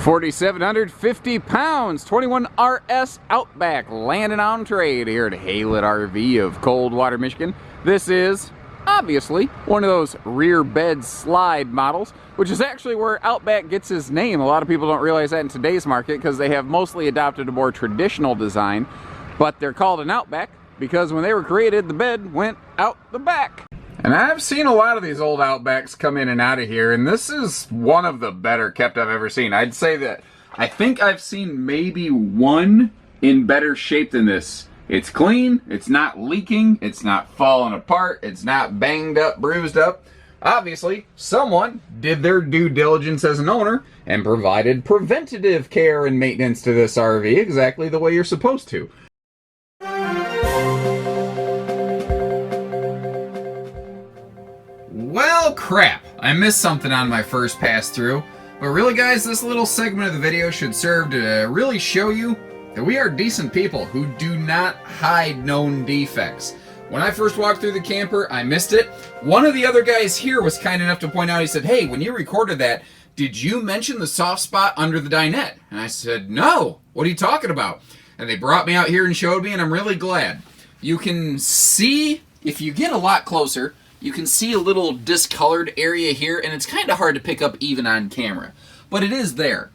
4,750 pounds, 21 RS Outback, landing on trade here at Haylet RV of Coldwater, Michigan. This is obviously one of those rear bed slide models, which is actually where Outback gets his name. A lot of people don't realize that in today's market because they have mostly adopted a more traditional design, but they're called an Outback because when they were created, the bed went out the back. And I've seen a lot of these old Outbacks come in and out of here, and this is one of the better kept I've ever seen. I'd say that I think I've seen maybe one in better shape than this. It's clean, it's not leaking, it's not falling apart, it's not banged up, bruised up. Obviously, someone did their due diligence as an owner and provided preventative care and maintenance to this RV exactly the way you're supposed to. Well, crap. I missed something on my first pass through. But really, guys, this little segment of the video should serve to really show you that we are decent people who do not hide known defects. When I first walked through the camper, I missed it. One of the other guys here was kind enough to point out, he said, "Hey, when you recorded that, did you mention the soft spot under the dinette?" And I said, "No, what are you talking about?" And they brought me out here and showed me, and I'm really glad. You can see, if you get a lot closer, you can see a little discolored area here, and it's kind of hard to pick up even on camera. But it is there.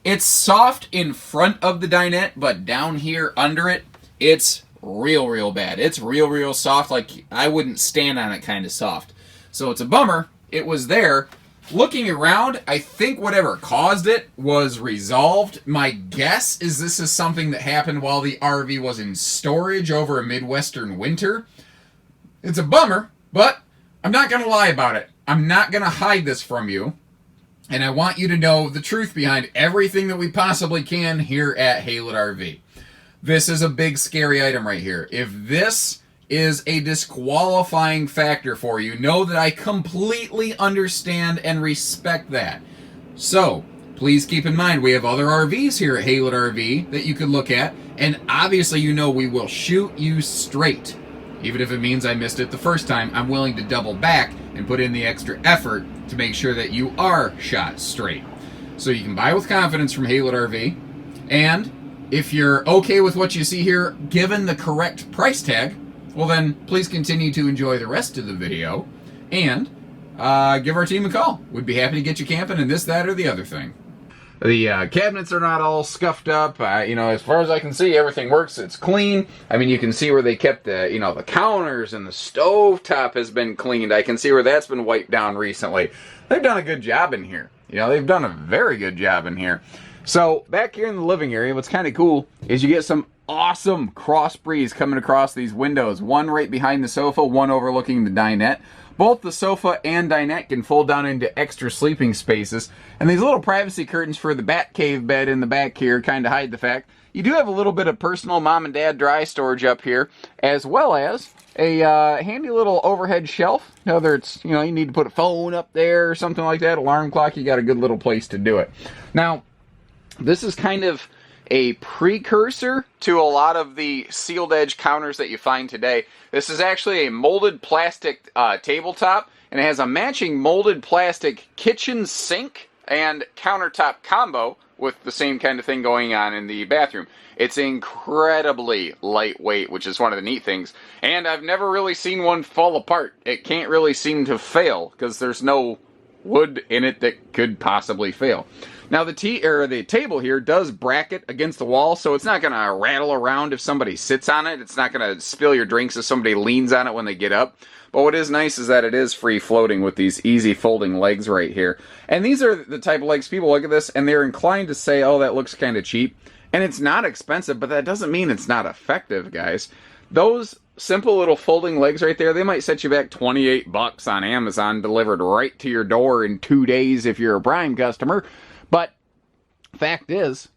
It's soft in front of the dinette, but down here under it, it's real bad. It's real soft, like I wouldn't stand on it kind of soft. So it's a bummer. It was there. Looking around, I think whatever caused it was resolved. My guess is this is something that happened while the RV was in storage over a Midwestern winter. It's a bummer, but I'm not going to lie about it. I'm not going to hide this from you. And I want you to know the truth behind everything that we possibly can here at Haylet RV. This is a big, scary item right here. If this is a disqualifying factor for you, know that I completely understand and respect that. So, please keep in mind, we have other RVs here at Haylet RV that you could look at. And obviously, you know we will shoot you straight. Even if it means I missed it the first time, I'm willing to double back and put in the extra effort to make sure that you are shot straight. So you can buy with confidence from Haylet RV. And if you're okay with what you see here, given the correct price tag, well then, please continue to enjoy the rest of the video and give our team a call. We'd be happy to get you camping in this, that, or the other thing. The cabinets are not all scuffed up. You know, as far as I can see, everything works. It's clean. I mean, you can see where they kept the, you know, the counters, and the stove top has been cleaned. I can see where that's been wiped down recently. They've done a good job in here. You know, they've done a very good job in here. So back here in the living area, what's kind of cool is you get some awesome cross breeze coming across these windows. One right behind the sofa, one overlooking the dinette. Both the sofa and dinette can fold down into extra sleeping spaces. And these little privacy curtains for the bat cave bed in the back here kind of hide the fact you do have a little bit of personal mom and dad dry storage up here, as well as a handy little overhead shelf. Whether it's, you know, you need to put a phone up there or something like that, alarm clock, you got a good little place to do it. Now, this is kind of a precursor to a lot of the sealed edge counters that you find today. This is actually a molded plastic tabletop, and it has a matching molded plastic kitchen sink and countertop combo with the same kind of thing going on in the bathroom. It's incredibly lightweight, which is one of the neat things, and I've never really seen one fall apart. It can't really seem to fail because there's no wood in it that could possibly fail. Now the table here does bracket against the wall, so it's not going to rattle around if somebody sits on it. It's not going to spill your drinks if somebody leans on it when they get up. But what is nice is that it is free floating with these easy folding legs right here. And these are the type of legs people look at this and they're inclined to say, "Oh, that looks kind of cheap." And it's not expensive, but that doesn't mean it's not effective, guys. Those simple little folding legs right there, they might set you back 28 bucks on Amazon, delivered right to your door in 2 days if you're a Prime customer. But fact is,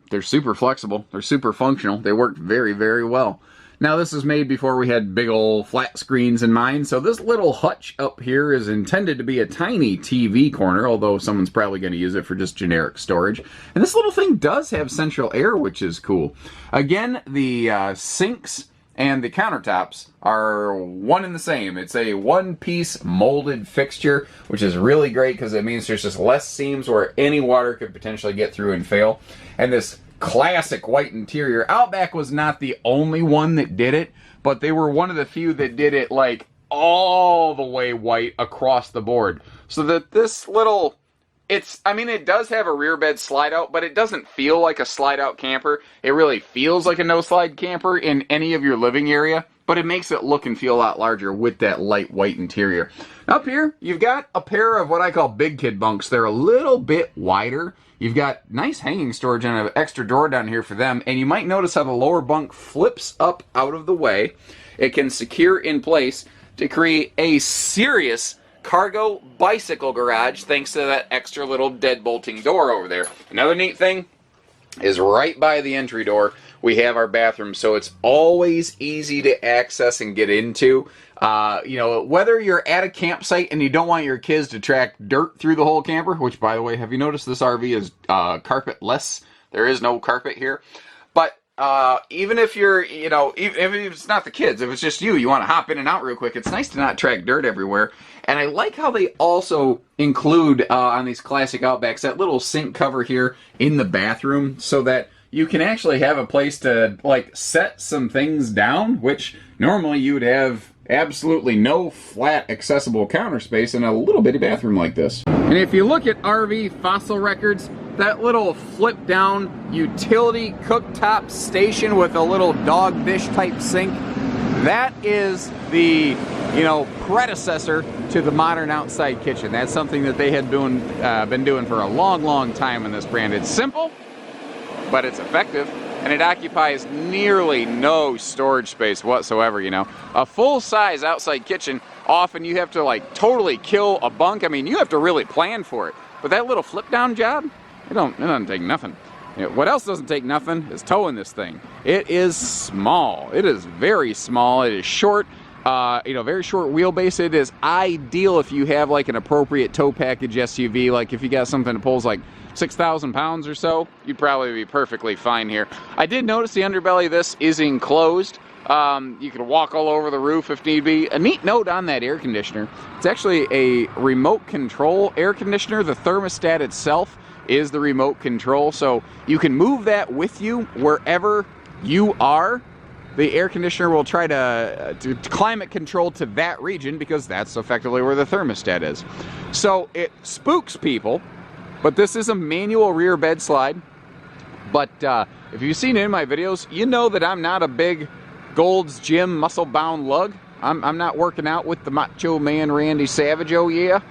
they're super flexible, they're super functional, they work very well. Now this is made before we had big old flat screens in mind, so this little hutch up here is intended to be a tiny TV corner, although someone's probably going to use it for just generic storage. And this little thing does have central air, which is cool. Again, the sinks and the countertops are one and the same. It's a one-piece molded fixture, which is really great because it means there's just less seams where any water could potentially get through and fail. And this classic white interior, Outback was not the only one that did it, but they were one of the few that did it like all the way white across the board. So that this little... I mean, it does have a rear bed slide out, but it doesn't feel like a slide out camper. It really feels like a no slide camper in any of your living area, but it makes it look and feel a lot larger with that light white interior. Up here, you've got a pair of what I call big kid bunks. They're a little bit wider. You've got nice hanging storage and an extra door down here for them, and you might notice how the lower bunk flips up out of the way. It can secure in place to create a serious cargo bicycle garage thanks to that extra little deadbolting door over there. Another neat thing is right by the entry door we have our bathroom, so it's always easy to access and get into. You know, whether you're at a campsite and you don't want your kids to track dirt through the whole camper, which, by the way, have you noticed this RV is carpetless? There is no carpet here. But even if you're, you know, even if it's not the kids, if it's just you want to hop in and out real quick, it's nice to not track dirt everywhere. And I like how they also include on these classic Outbacks that little sink cover here in the bathroom so that you can actually have a place to like set some things down, which normally you would have absolutely no flat accessible counter space in a little bitty bathroom like this. And if you look at RV fossil records, that little flip down utility cooktop station with a little dog dish type sink, that is the, you know, predecessor to the modern outside kitchen. That's something that they had been doing for a long time in this brand. It's simple, but it's effective, and it occupies nearly no storage space whatsoever, you know. A full-size outside kitchen, often you have to like totally kill a bunk. I mean, you have to really plan for it. But that little flip-down job, it doesn't take nothing. You know, what else doesn't take nothing is towing this thing. It is small. It is very small. It is short. You know, very short wheelbase. It is ideal if you have like an appropriate tow package SUV. Like if you got something that pulls like 6,000 pounds or so, you'd probably be perfectly fine here. I did notice the underbelly of this is enclosed. You can walk all over the roof if need be. A neat note on that air conditioner, it's actually a remote control air conditioner. The thermostat itself is the remote control, so you can move that with you wherever you are. The air conditioner will try to climate control to that region because that's effectively where the thermostat is. So it spooks people, but this is a manual rear bed slide. But if you've seen it in my videos, you know that I'm not a big Gold's Gym muscle-bound lug. I'm not working out with the Macho Man Randy Savage, oh yeah.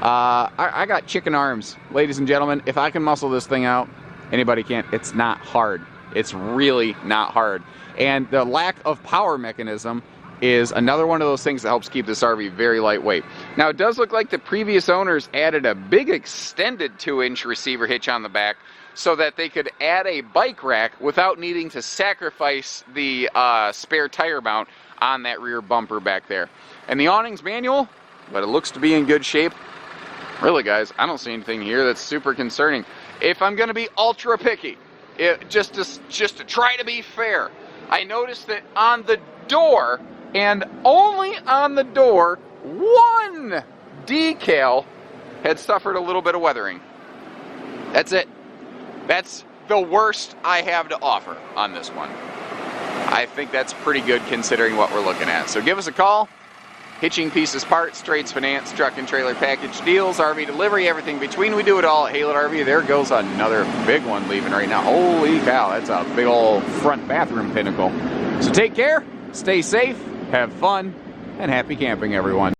I got chicken arms, ladies and gentlemen. If I can muscle this thing out, anybody can. It's not hard. It's really not hard. And the lack of power mechanism is another one of those things that helps keep this RV very lightweight. Now, it does look like the previous owners added a big extended 2-inch receiver hitch on the back so that they could add a bike rack without needing to sacrifice the spare tire mount on that rear bumper back there. And the awning's manual, but it looks to be in good shape. Really, guys, I don't see anything here that's super concerning. If I'm going to be ultra picky, just to try to be fair, I noticed that on the door, and only on the door, one decal had suffered a little bit of weathering. That's it. That's the worst I have to offer on this one. I think that's pretty good considering what we're looking at. So give us a call. Hitching, pieces, parts, trades, finance, truck and trailer package deals, RV delivery, everything between. We do it all at Haylett RV. There goes another big one leaving right now. Holy cow, that's a big old front bathroom pinnacle. So take care, stay safe, have fun, and happy camping, everyone.